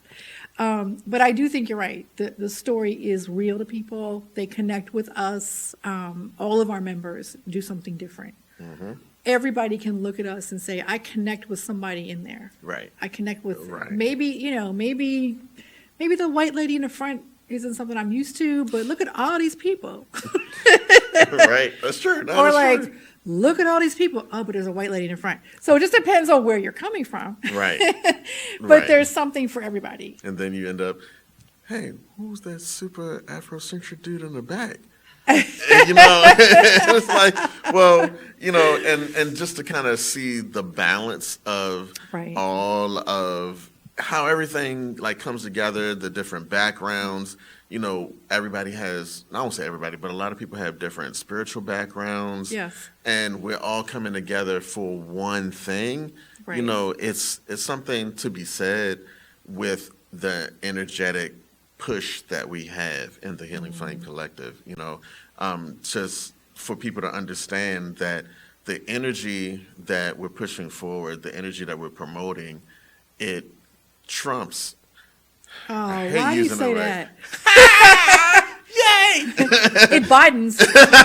Speaker 2: But I do think you're right. The story is real to people. They connect with us. All of our members do something different.
Speaker 1: Mm-hmm.
Speaker 2: Everybody can look at us and say, I connect with somebody in there.
Speaker 1: Right.
Speaker 2: I connect with
Speaker 1: Right.
Speaker 2: maybe the white lady in the front isn't something I'm used to, but look at all these people.
Speaker 1: Right. That's true. No,
Speaker 2: Or
Speaker 1: that's true.
Speaker 2: look at all these people. Oh, but there's a white lady in the front. So it just depends on where you're coming from.
Speaker 1: Right.
Speaker 2: But
Speaker 1: Right.
Speaker 2: there's something for everybody.
Speaker 1: And then you end up, hey, who's that super Afrocentric dude in the back? And, it's like, well, and just to kind of see the balance of
Speaker 2: Right.
Speaker 1: all of how everything like comes together, the different backgrounds. Everybody has, I won't say everybody, but a lot of people have different spiritual backgrounds.
Speaker 2: Yes.
Speaker 1: And we're all coming together for one thing.
Speaker 2: Right.
Speaker 1: It's something to be said with the energetic push that we have in the Healing Flame Collective, just for people to understand that the energy that we're pushing forward, the energy that we're promoting, it trumps.
Speaker 2: Oh,
Speaker 1: I hate
Speaker 2: why do you
Speaker 1: using
Speaker 2: say
Speaker 1: it
Speaker 2: that?
Speaker 1: right. Yay!
Speaker 2: It Bidens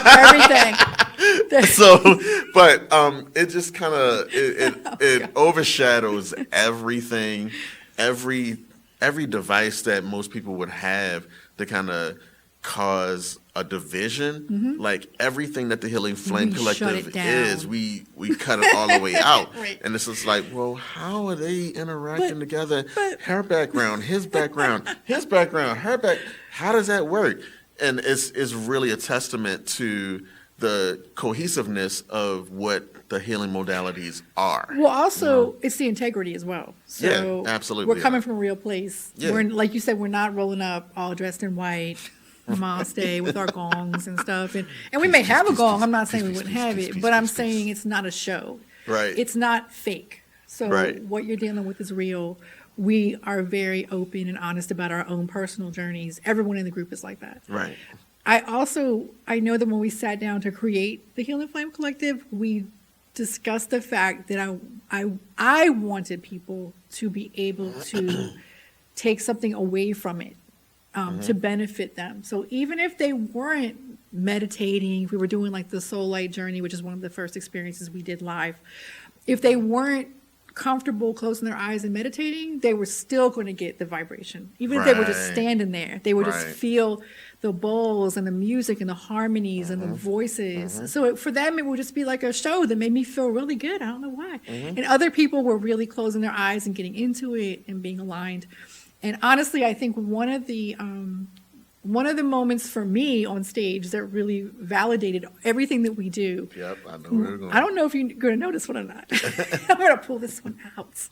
Speaker 2: everything.
Speaker 1: So, but it just kind of it overshadows everything, every device that most people would have to kind of cause a division. Like everything that the Healing Flame
Speaker 2: We shut
Speaker 1: Collective
Speaker 2: it down.
Speaker 1: is, we cut it all the way out.
Speaker 2: Right.
Speaker 1: And it's just like, well, how are they interacting
Speaker 2: But-
Speaker 1: together?
Speaker 2: but-
Speaker 1: Her background, his background, his background, her back. How does that work? And it's really a testament to the cohesiveness of what the healing modalities are.
Speaker 2: Well, also, it's the integrity as well. So
Speaker 1: Yeah, absolutely.
Speaker 2: We're coming from a real place.
Speaker 1: Yeah.
Speaker 2: We're, like you said, we're not rolling up all dressed in white, namaste, with our gongs and stuff. And we may have a gong. I'm not saying we wouldn't have it, but I'm saying it's not a show.
Speaker 1: Right.
Speaker 2: It's not fake. So
Speaker 1: Right.
Speaker 2: what you're dealing with is real. We are very open and honest about our own personal journeys. Everyone in the group is like that.
Speaker 1: Right.
Speaker 2: I know that when we sat down to create the Healing Flame Collective, we discussed the fact that I wanted people to be able to take something away from it, to benefit them. So even if they weren't meditating, if we were doing like the Soul Light Journey, which is one of the first experiences we did live, if they weren't comfortable closing their eyes and meditating, they were still going to get the vibration. Even if they were just
Speaker 1: Right.
Speaker 2: standing there, they would just
Speaker 1: Right.
Speaker 2: feel the bowls and the music and the harmonies and the voices. So for them, it would just be like a show that made me feel really good. I don't know why. And other people were really closing their eyes and getting into it and being aligned. And honestly, I think one of the moments for me on stage that really validated everything that we do.
Speaker 1: Yep, I know where we're going.
Speaker 2: I don't know if you're going to notice one or not. I'm going to pull this one out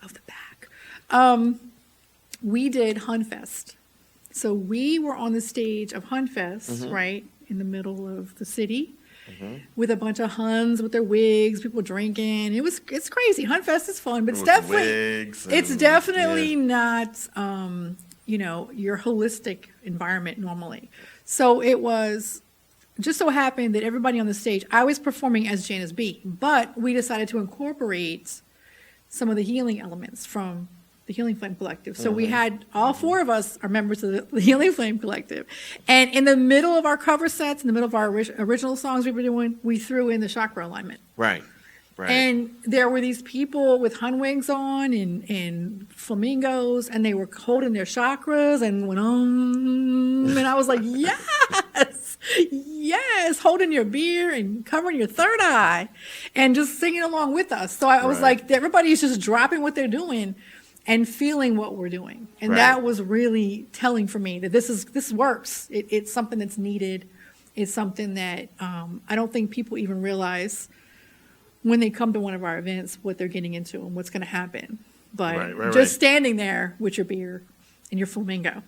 Speaker 2: of the back. We did Hun Fest. So we were on the stage of Hun Fest, right, in the middle of the city, with a bunch of Huns with their wigs, people drinking. It's crazy. Hun Fest is fun, but it's
Speaker 1: With
Speaker 2: definitely
Speaker 1: wigs
Speaker 2: it's
Speaker 1: and-
Speaker 2: definitely
Speaker 1: yeah.
Speaker 2: not your holistic environment normally. So it was just so happened that everybody on the stage, I was performing as Janice B, but we decided to incorporate some of the healing elements from the Healing Flame Collective. So we had all four of us are members of the Healing Flame Collective. And in the middle of our cover sets, in the middle of our original songs we were doing, we threw in the chakra alignment.
Speaker 1: Right. Right.
Speaker 2: And there were these people with Hun wigs on and flamingos, and they were holding their chakras and went and I was like, yes, yes, holding your beer and covering your third eye, and just singing along with us. So I was
Speaker 1: Right.
Speaker 2: like, everybody's just dropping what they're doing and feeling what we're doing, and
Speaker 1: Right.
Speaker 2: that was really telling for me that this works. It's something that's needed. It's something that I don't think people even realize when they come to one of our events, what they're getting into and what's going to happen. but
Speaker 1: Right.
Speaker 2: just standing there with your beer and your flamingo,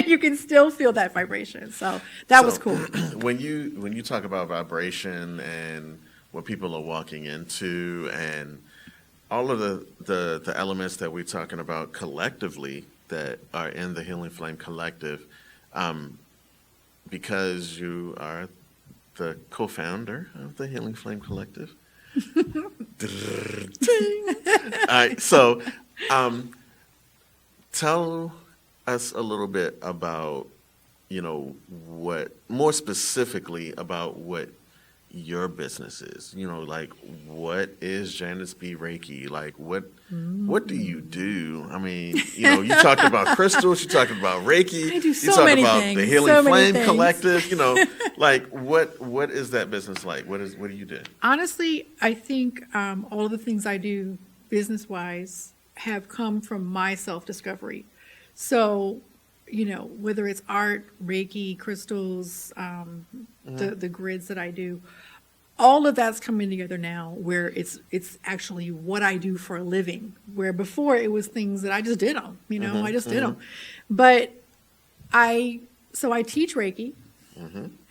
Speaker 2: you can still feel that vibration. So that was cool.
Speaker 1: When you talk about vibration and what people are walking into and all of the elements that we're talking about collectively that are in the Healing Flame Collective, because you are the co-founder of the Healing Flame Collective. All right, so tell us a little bit about, what more specifically about what your business is. Like what is Janice B Reiki? Like what do you do? I mean, you talked about crystals, you talked about Reiki,
Speaker 2: I do so
Speaker 1: you talked
Speaker 2: many
Speaker 1: about
Speaker 2: things,
Speaker 1: the Healing
Speaker 2: so many
Speaker 1: Flame
Speaker 2: things.
Speaker 1: Collective, like what is that business like? What do you do?
Speaker 2: Honestly, I think all of the things I do business-wise have come from my self-discovery. So, whether it's art, Reiki, crystals, the grids that I do, all of that's coming together now where it's actually what I do for a living, where before it was things that I just did them, I just did them. But I teach Reiki,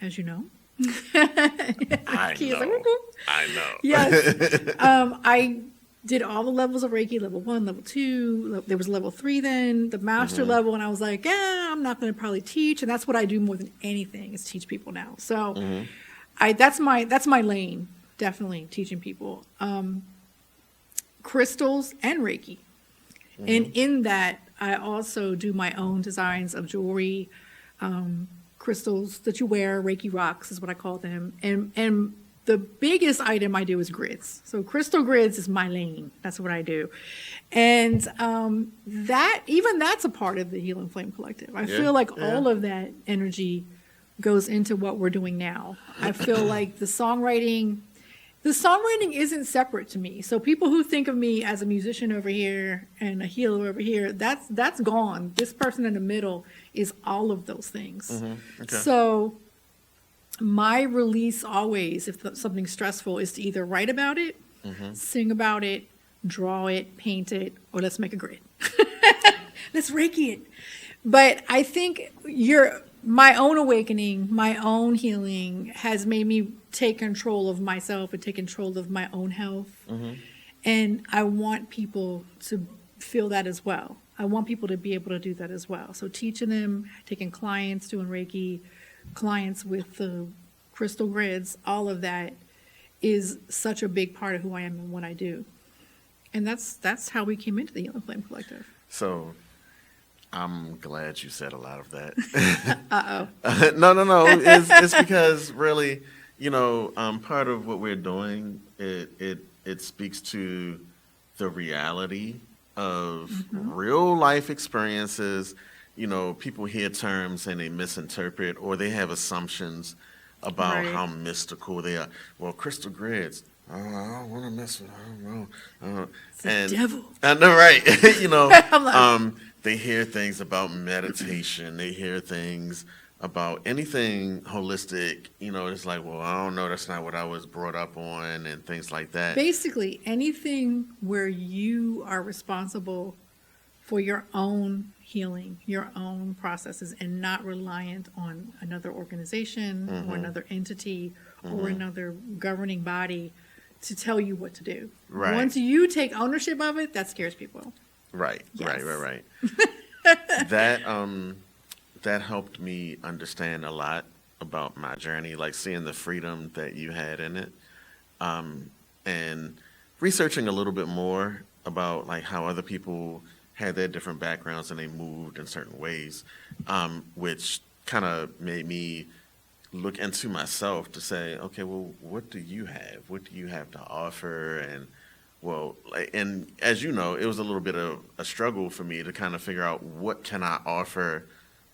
Speaker 2: as you know.
Speaker 1: I know.
Speaker 2: Yes. I did all the levels of Reiki, level 1, level 2. There was level 3 then, the master level, and I was like, I'm not going to probably teach. And that's what I do more than anything is teach people now. So that's my lane, definitely teaching people. Crystals and Reiki. And in that, I also do my own designs of jewelry, crystals that you wear, Reiki rocks is what I call them. And the biggest item I do is grids. So crystal grids is my lane. That's what I do. And that's a part of the Healing Flame Collective. I feel like all of that energy goes into what we're doing now. I feel like the songwriting isn't separate to me. So people who think of me as a musician over here and a healer over here, that's gone. This person in the middle is all of those things.
Speaker 1: Okay.
Speaker 2: So my release always, if something's stressful, is to either write about it, sing about it, draw it, paint it, or let's make a grid. Let's Reiki it. But I think my own awakening, my own healing has made me take control of myself and take control of my own health. And I want people to feel that as well. I want people to be able to do that as well. So teaching them, taking clients, doing Reiki, clients with the crystal grids, all of that is such a big part of who I am and what I do. And that's how we came into the Healing Flame Collective.
Speaker 1: So I'm glad you said a lot of that.
Speaker 2: Uh-oh.
Speaker 1: No. It's because really, part of what we're doing, it speaks to the reality of real life experiences. People hear terms and they misinterpret or they have assumptions about how mystical they are. Well, crystal grids, I don't want to mess with. I don't know.
Speaker 2: It's the devil.
Speaker 1: I know, right?
Speaker 2: I'm like,
Speaker 1: They hear things about meditation. They hear things about anything holistic. It's like, well, I don't know. That's not what I was brought up on, and things like that.
Speaker 2: basically anything where you are responsible for your own healing, your own processes, and not reliant on another organization or another entity or another governing body to tell you what to do.
Speaker 1: Right.
Speaker 2: Once you take ownership of it, that scares people.
Speaker 1: Right.
Speaker 2: Yes.
Speaker 1: Right. That helped me understand a lot about my journey, like seeing the freedom that you had in it, and researching a little bit more about like how other people had their different backgrounds and they moved in certain ways, which kind of made me look into myself to say, okay, well, what do you have? What do you have to offer? And and as you know, it was a little bit of a struggle for me to kind of figure out what can I offer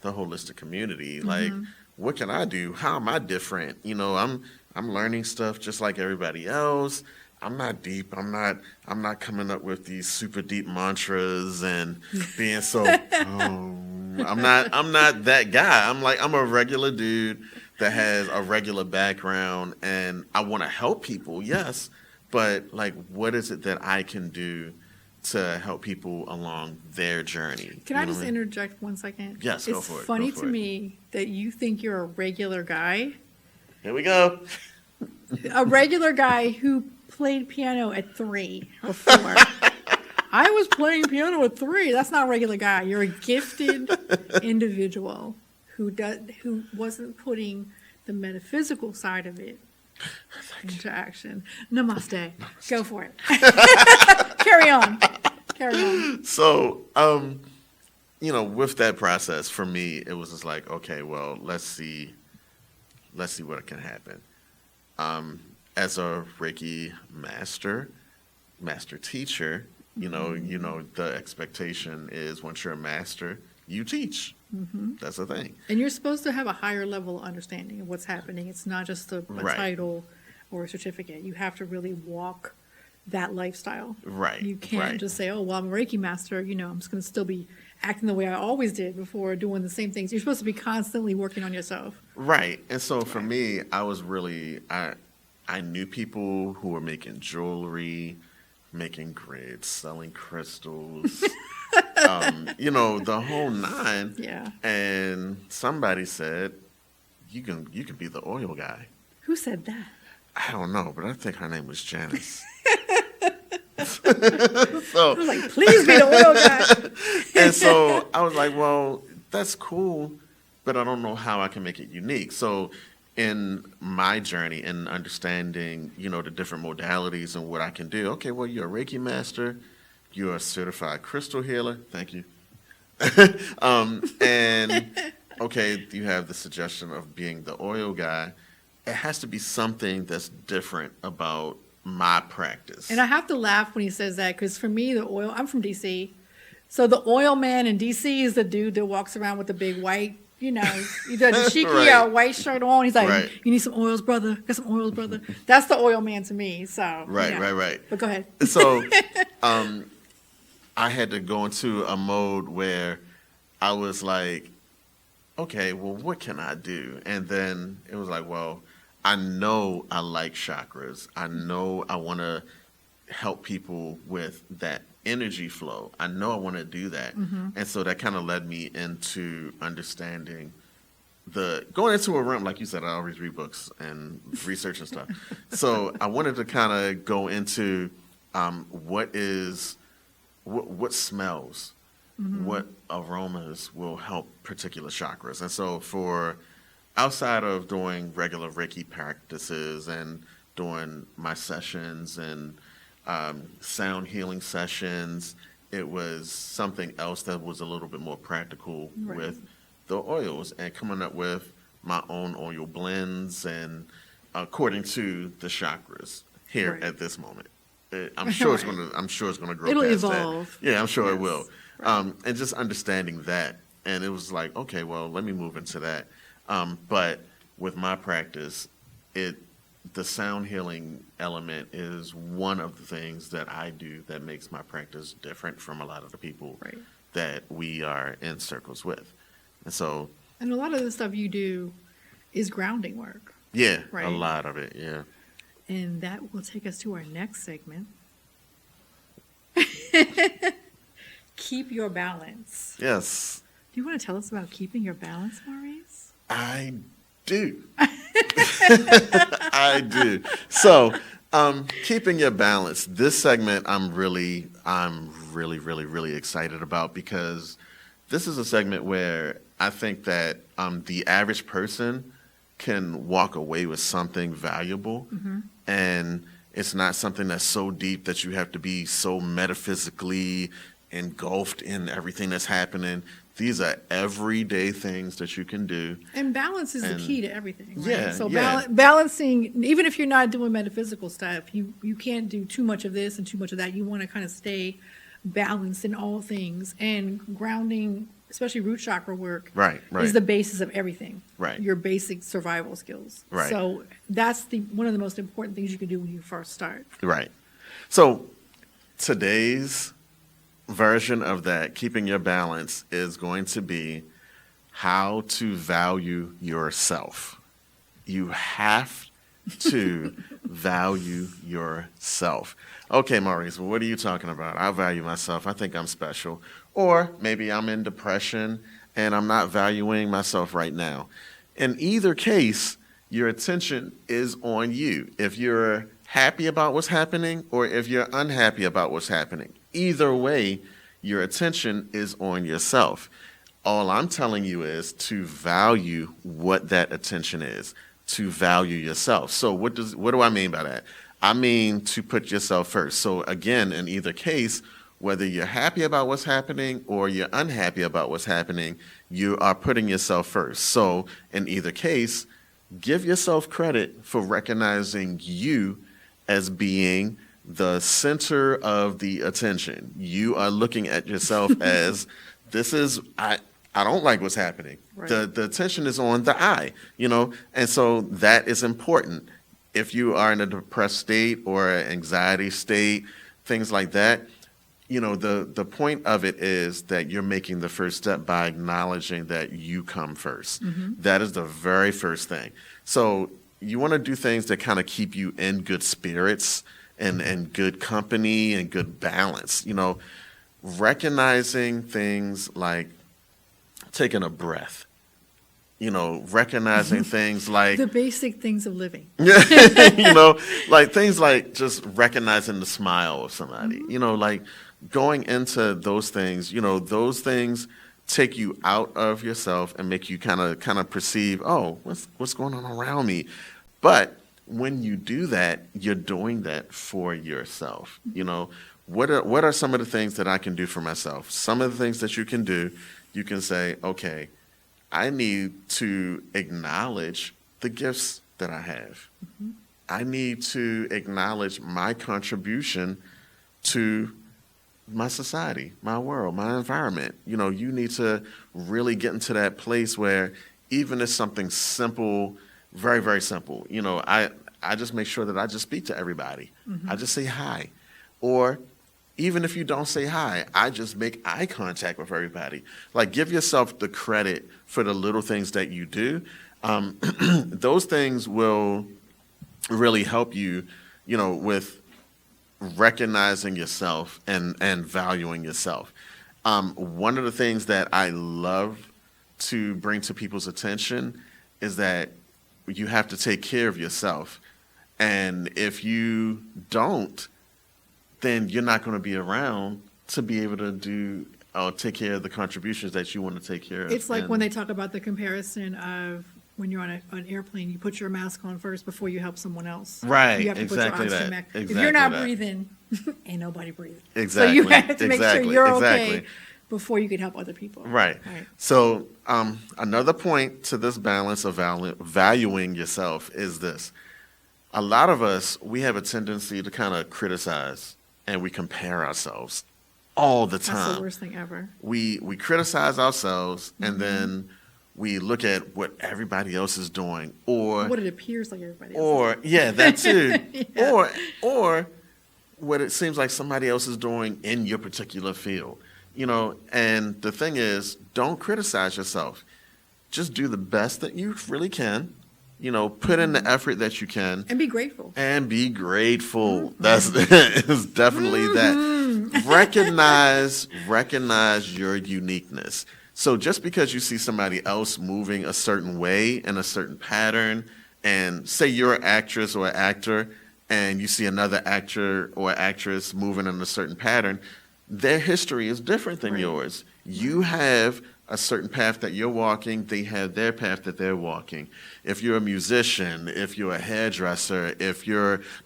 Speaker 1: the holistic community? Like, what can I do? How am I different? I'm learning stuff just like everybody else. I'm not deep. I'm not coming up with these super deep mantras and being so. I'm not that guy. I'm a regular dude that has a regular background, and I want to help people. Yes, but like, what is it that I can do to help people along their journey.
Speaker 2: Can
Speaker 1: You
Speaker 2: I
Speaker 1: know
Speaker 2: just
Speaker 1: what I mean?
Speaker 2: interject 1 second?
Speaker 1: Yes, go
Speaker 2: It's
Speaker 1: for it, go
Speaker 2: funny
Speaker 1: for
Speaker 2: to
Speaker 1: it.
Speaker 2: me that you think you're a regular guy.
Speaker 1: Here we go.
Speaker 2: A regular guy who played piano at 3 or 4. I was playing piano at 3. That's not a regular guy. You're a gifted individual who wasn't putting the metaphysical side of it into action. Namaste. Go for it. Carry on. Carry on.
Speaker 1: So, with that process, for me, it was just like, okay, well, let's see what can happen. As a Reiki master teacher, the expectation is once you're a master, you teach. That's the thing.
Speaker 2: And you're supposed to have a higher level of understanding of what's happening. It's not just a
Speaker 1: Right.
Speaker 2: title or a certificate. You have to really walk that lifestyle.
Speaker 1: Right.
Speaker 2: You can't
Speaker 1: right.
Speaker 2: just say, oh, well, I'm a Reiki master, I'm just going to still be acting the way I always did before doing the same things. You're supposed to be constantly working on yourself.
Speaker 1: Right. And so for me, I was really, I knew people who were making jewelry, making grids, selling crystals, the whole nine.
Speaker 2: Yeah.
Speaker 1: And somebody said, you can be the oil guy.
Speaker 2: Who said that?
Speaker 1: I don't know, but I think her name was Janice.
Speaker 2: I
Speaker 1: So,
Speaker 2: was like, please be the oil guy.
Speaker 1: and so I was like, well, that's cool, but I don't know how I can make it unique. So in my journey in understanding, the different modalities and what I can do, okay, well, you're a Reiki master, you're a certified crystal healer. Thank you. And okay, you have the suggestion of being the oil guy. It has to be something that's different about my practice.
Speaker 2: And I have to laugh when he says that because for me, I'm from DC. So the oil man in DC is the dude that walks around with the big white, either the cheeky
Speaker 1: Right.
Speaker 2: White shirt on. He's like,
Speaker 1: Right.
Speaker 2: you need some oils, brother? Got some oils, brother? That's the oil man to me. So
Speaker 1: Right, right.
Speaker 2: But go ahead.
Speaker 1: So I had to go into a mode where I was like, okay, well, what can I do? And then it was like, well, I know I like chakras. I know I want to help people with that energy flow. I know I want to do that. And so that kind of led me into understanding going into a realm, like you said, I always read books and research and stuff. So I wanted to kind of go into what smells, what aromas will help particular chakras. And so for outside of doing regular Reiki practices and doing my sessions and sound healing sessions, it was something else that was a little bit more practical
Speaker 2: Right.
Speaker 1: with the oils and coming up with my own oil blends and according to the chakras here
Speaker 2: Right.
Speaker 1: at this moment. I'm sure it's
Speaker 2: Right.
Speaker 1: gonna grow.
Speaker 2: It'll
Speaker 1: past
Speaker 2: evolve.
Speaker 1: That. Yeah, I'm sure it
Speaker 2: Yes.
Speaker 1: will.
Speaker 2: Right.
Speaker 1: And just understanding that, and it was like, okay, well, let me move into that. But with my practice, the sound healing element is one of the things that I do that makes my practice different from a lot of the people
Speaker 2: Right.
Speaker 1: that we are in circles with. And so,
Speaker 2: And a lot of the stuff you do is grounding work.
Speaker 1: yeah,
Speaker 2: Right.
Speaker 1: a lot of it, yeah.
Speaker 2: And that will take us to our next segment. Keep your balance.
Speaker 1: Yes,
Speaker 2: Do you want to tell us about keeping your balance, Maurice?
Speaker 1: I do. I do. So, keeping your balance. This segment, I'm really, really excited about because this is a segment where I think that the average person can walk away with something valuable, and it's not something that's so deep that you have to be so metaphysically engulfed in everything that's happening. These are everyday things that you can do.
Speaker 2: And balance is
Speaker 1: And-
Speaker 2: the key to everything, right?
Speaker 1: Yeah,
Speaker 2: So
Speaker 1: yeah.
Speaker 2: balancing, even if you're not doing metaphysical stuff, you can't do too much of this and too much of that. You want to kind of stay balanced in all things. And grounding, especially root chakra work,
Speaker 1: Right.
Speaker 2: is the basis of everything.
Speaker 1: Right.
Speaker 2: Your basic survival skills.
Speaker 1: Right.
Speaker 2: So that's one of the most important things you can do when you first start.
Speaker 1: Right. So today's version of that, keeping your balance, is going to be how to value yourself. You have to value yourself. Okay, Maurice, what are you talking about? I value myself. I think I'm special. Or maybe I'm in depression and I'm not valuing myself right now. In either case, your attention is on you. If you're happy about what's happening or if you're unhappy about what's happening, either way, your attention is on yourself. All I'm telling you is to value what that attention is, to value yourself. So what do I mean by that? I mean to put yourself first. So again, in either case, whether you're happy about what's happening or you're unhappy about what's happening, you are putting yourself first. So in either case, give yourself credit for recognizing you as being the center of the attention. You are looking at yourself as I don't like what's happening.
Speaker 2: Right.
Speaker 1: The attention is on the I, and so that is important. If you are in a depressed state or an anxiety state, things like that, the point of it is that you're making the first step by acknowledging that you come first.
Speaker 2: Mm-hmm.
Speaker 1: That is the very first thing. So you want to do things that kind of keep you in good spirits and good company and good balance. Recognizing things like taking a breath, recognizing things like
Speaker 2: The basic things of living.
Speaker 1: like things like just recognizing the smile of somebody, like going into those things, those things take you out of yourself and make you kind of perceive, oh, what's going on around me. But when you do that, you're doing that for yourself. What are some of the things that I can do for myself? Some of the things that you can do, you can say, okay, I need to acknowledge the gifts that I have.
Speaker 2: Mm-hmm.
Speaker 1: I need to acknowledge my contribution to my society, my world, my environment. You need to really get into that place where even if something simple, very, very simple, I just make sure that I just speak to everybody.
Speaker 2: Mm-hmm.
Speaker 1: I just say hi. Or even if you don't say hi, I just make eye contact with everybody. Like, give yourself the credit for the little things that you do. Those things will really help you, with recognizing yourself and valuing yourself. One of the things that I love to bring to people's attention is that you have to take care of yourself. And if you don't, then you're not going to be around to be able to do or take care of the contributions that you want to take care of.
Speaker 2: It's like when they talk about the comparison of when you're on an airplane, you put your mask on first before you help someone else.
Speaker 1: Right,
Speaker 2: You have to
Speaker 1: exactly
Speaker 2: put your oxygen
Speaker 1: that,
Speaker 2: mask. If
Speaker 1: exactly
Speaker 2: you're not
Speaker 1: that.
Speaker 2: breathing, ain't nobody breathing.
Speaker 1: Exactly,
Speaker 2: So you have to make sure
Speaker 1: exactly,
Speaker 2: you're
Speaker 1: exactly.
Speaker 2: okay before you can help other people.
Speaker 1: Right.
Speaker 2: Right.
Speaker 1: So another point to this balance of valuing yourself is this. A lot of us, we have a tendency to kind of criticize and we compare ourselves all the time.
Speaker 2: That's the worst thing ever.
Speaker 1: We criticize ourselves and then we look at what everybody else is doing, or
Speaker 2: What it appears like everybody else.
Speaker 1: or yeah, that too.
Speaker 2: Yeah.
Speaker 1: Or what it seems like somebody else is doing in your particular field. And the thing is, don't criticize yourself. Just do the best that you really can. Put in the effort that you can.
Speaker 2: And be grateful.
Speaker 1: And be grateful. That's it's definitely that. Recognize your uniqueness. So just because you see somebody else moving a certain way in a certain pattern, and say you're an actress or an actor, and you see another actor or actress moving in a certain pattern, their history is different than
Speaker 2: Right.
Speaker 1: yours. You have a certain path that you're walking, they have their path that they're walking. If you're a musician, if you're a hairdresser,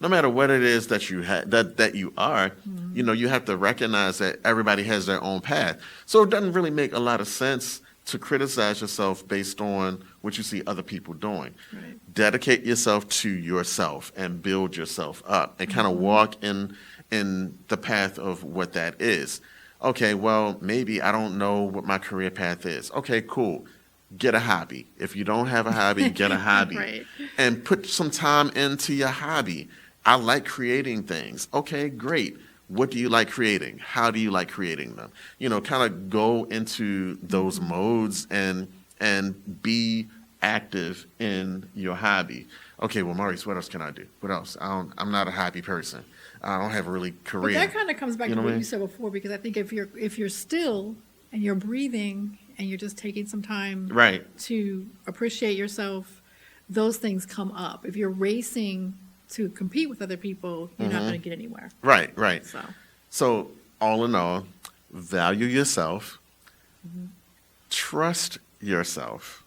Speaker 1: no matter what it is that you that you are, you have to recognize that everybody has their own path. So it doesn't really make a lot of sense to criticize yourself based on what you see other people doing.
Speaker 2: Right.
Speaker 1: Dedicate yourself to yourself and build yourself up and kind of walk in the path of what that is. Okay, well, maybe I don't know what my career path is. Okay, cool. Get a hobby. If you don't have a hobby, get a hobby.
Speaker 2: Right.
Speaker 1: And put some time into your hobby. I like creating things. Okay, great. What do you like creating? How do you like creating them? Kind of go into those modes and be active in your hobby. Okay, well, Maurice, what else can I do? What else? I'm not a happy person. I don't have a really
Speaker 2: But
Speaker 1: career.
Speaker 2: that kind of comes back
Speaker 1: You
Speaker 2: to
Speaker 1: know
Speaker 2: what
Speaker 1: what I
Speaker 2: you
Speaker 1: mean?
Speaker 2: said before, because I think if you're still and you're breathing and you're just taking some time
Speaker 1: Right.
Speaker 2: to appreciate yourself, those things come up. If you're racing to compete with other people, you're not going to get anywhere.
Speaker 1: Right, right.
Speaker 2: So
Speaker 1: So, all in all, value yourself, trust yourself.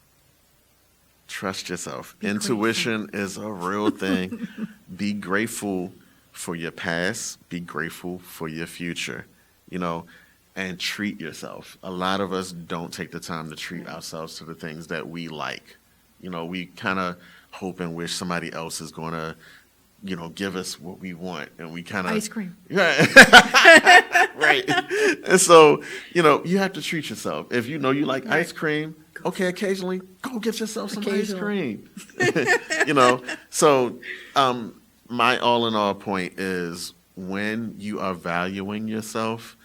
Speaker 1: Trust yourself.
Speaker 2: Be
Speaker 1: Intuition is a real thing. Be grateful for your past, be grateful for your future, and treat yourself. A lot of us don't take the time to treat ourselves to the things that we like. We kind of hope and wish somebody else is going to, give us what we want, and we kind of
Speaker 2: ice cream.
Speaker 1: Right. Right. And so, you have to treat yourself. If you know you like ice cream, okay, occasionally go get yourself some ice cream. So my all in all point is when you are valuing yourself,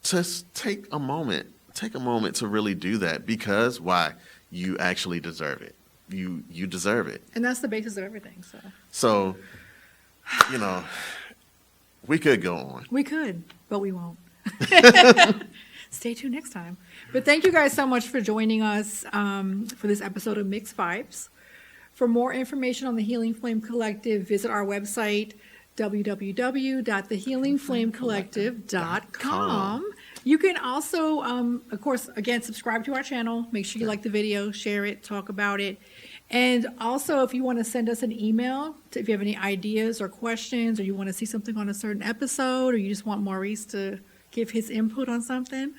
Speaker 1: just take a moment to really do that, because why? You actually deserve it. You deserve it.
Speaker 2: And that's the basis of everything.
Speaker 1: So, we could go on.
Speaker 2: We could, but we won't. Stay tuned next time. But thank you guys so much for joining us for this episode of Mixed Vibes. For more information on the Healing Flame Collective, visit our website, www.thehealingflamecollective.com. You can also, of course, again, subscribe to our channel. Make sure you like the video, share it, talk about it. And also, if you want to send us an email, if you have any ideas or questions, or you want to see something on a certain episode, or you just want Maurice to give his input on something,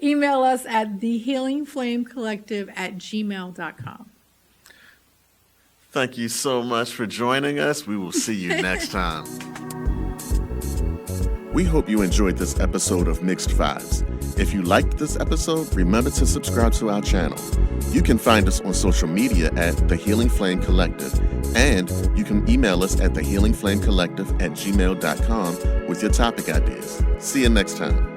Speaker 2: email us at thehealingflamecollective@gmail.com.
Speaker 1: Thank you so much for joining us. We will see you next time. We hope you enjoyed this episode of Mixed Vibes. If you liked this episode, remember to subscribe to our channel. You can find us on social media at The Healing Flame Collective, and you can email us at thehealingflamecollective@gmail.com with your topic ideas. See you next time.